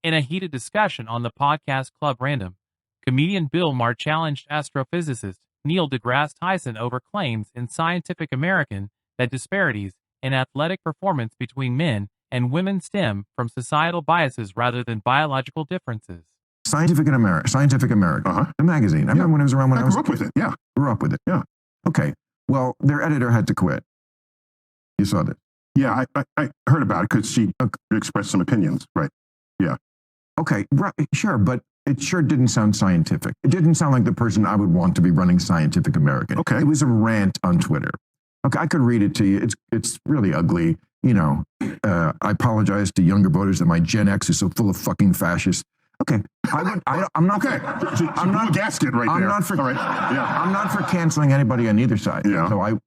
In a heated discussion on the podcast Club Random, comedian Bill Maher challenged astrophysicist Neil deGrasse Tyson over claims in Scientific American that disparities in athletic performance between men and women stem from societal biases rather than biological differences. Scientific American, the magazine. I remember when it was around when I was grew up with it. Yeah. Grew up with it. Yeah. Okay. Well, their editor had to quit. You saw that? Yeah, I heard about it because she expressed some opinions. Right. Yeah. Okay. Right, sure, but it sure didn't sound scientific. It didn't sound like the person I would want to be running Scientific American. Okay. It was a rant on Twitter. Okay, I could read it to you. It's really ugly. You know, I apologize to younger voters that my Gen X is so full of fucking fascists. Okay, I'm not. Okay, I'm not a gasket right there. I'm not for. All right. Yeah. I'm not for canceling anybody on either side. Yeah. So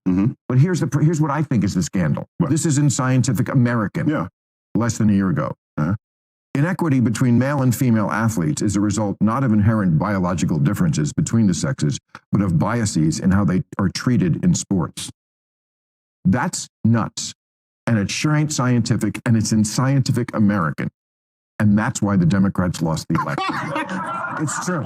But here's what I think is the scandal. What? This is in Scientific American. Yeah. Less than a year ago. Inequity between male and female athletes is a result not of inherent biological differences between the sexes, but of biases in how they are treated in sports. That's nuts. And it sure ain't scientific, and it's in Scientific American. And that's why the Democrats lost the election. It's true.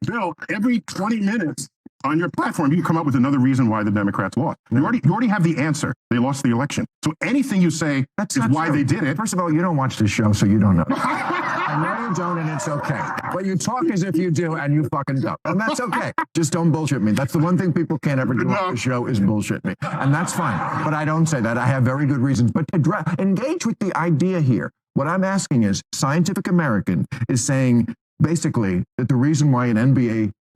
Bill, every 20 minutes on your platform, you come up with another reason why the Democrats lost. You already have the answer. They lost the election. So anything you say is why true. they did it. First of all, you don't watch this show, so you don't know. I know you don't, and it's okay. But you talk as if you do, and you fucking don't. And that's okay. Just don't bullshit me. That's the one thing people can't ever do on the show is bullshit me. And that's fine. But I don't say that. I have very good reasons. But engage with the idea here. What I'm asking is, Scientific American is saying, basically, that the reason why an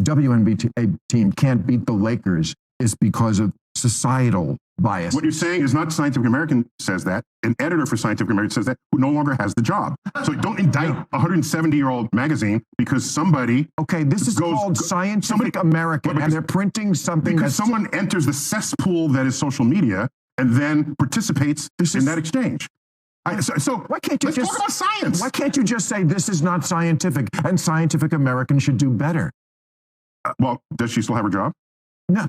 WNBA team can't beat the Lakers is because of societal bias. What you're saying is not Scientific American says that. An editor for Scientific American says that, who no longer has the job. So don't indict a 170-year-old magazine because somebody... Okay, this is called Scientific American, and they're printing something because someone enters the cesspool that is social media and then participates in that exchange. So why can't you let's talk about science. Why can't you just say this is not scientific and Scientific American should do better? Well, does she still have her job? No,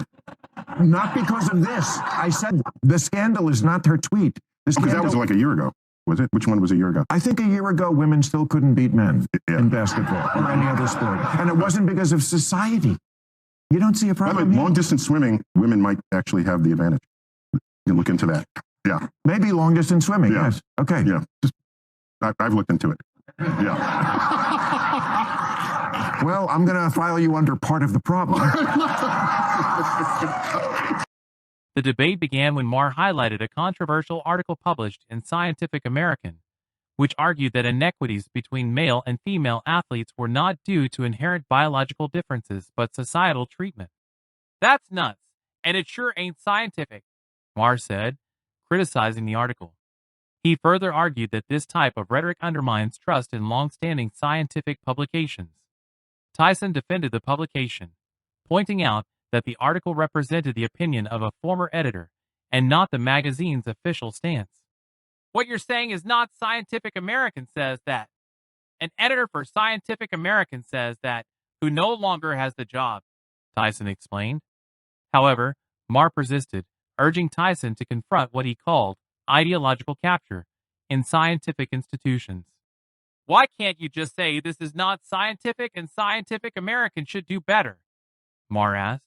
not because of this. I said the scandal is not her tweet. Because that was like a year ago, was it? Which one was a year ago? I think a year ago, women still couldn't beat men in basketball or any other sport. And it wasn't because of society. You don't see a problem. By the way, long-distance swimming, women might actually have the advantage. You can look into that. Yeah. Maybe long-distance swimming, yes. Okay. Yeah. I've looked into it. Yeah. Well, I'm going to file you under part of the problem. The debate began when Maher highlighted a controversial article published in Scientific American, which argued that inequities between male and female athletes were not due to inherent biological differences but societal treatment. That's nuts, and it sure ain't scientific, Maher said, criticizing the article. He further argued that this type of rhetoric undermines trust in long-standing scientific publications. Tyson defended the publication, pointing out that the article represented the opinion of a former editor and not the magazine's official stance. What you're saying is not Scientific American says that. An editor for Scientific American says that, who no longer has the job, Tyson explained. However, Maher persisted, urging Tyson to confront what he called ideological capture in scientific institutions. Why can't you just say this is not scientific and Scientific American should do better? Maher asked.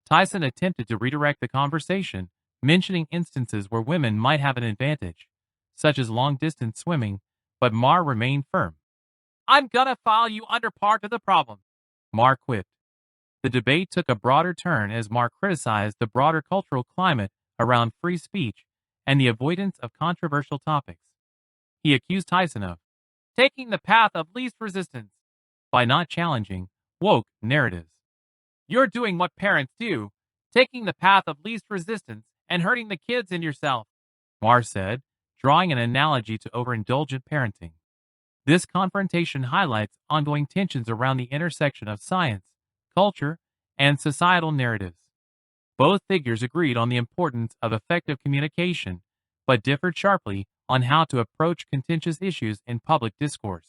Tyson attempted to redirect the conversation, mentioning instances where women might have an advantage, such as long-distance swimming, but Maher remained firm. I'm gonna file you under part of the problem, Maher quipped. The debate took a broader turn as Maher criticized the broader cultural climate around free speech and the avoidance of controversial topics. He accused Tyson of taking the path of least resistance by not challenging woke narratives. You're doing what parents do, taking the path of least resistance and hurting the kids and yourself, Maher said, drawing an analogy to overindulgent parenting. This confrontation highlights ongoing tensions around the intersection of science, culture, and societal narratives. Both figures agreed on the importance of effective communication, but differed sharply on how to approach contentious issues in public discourse.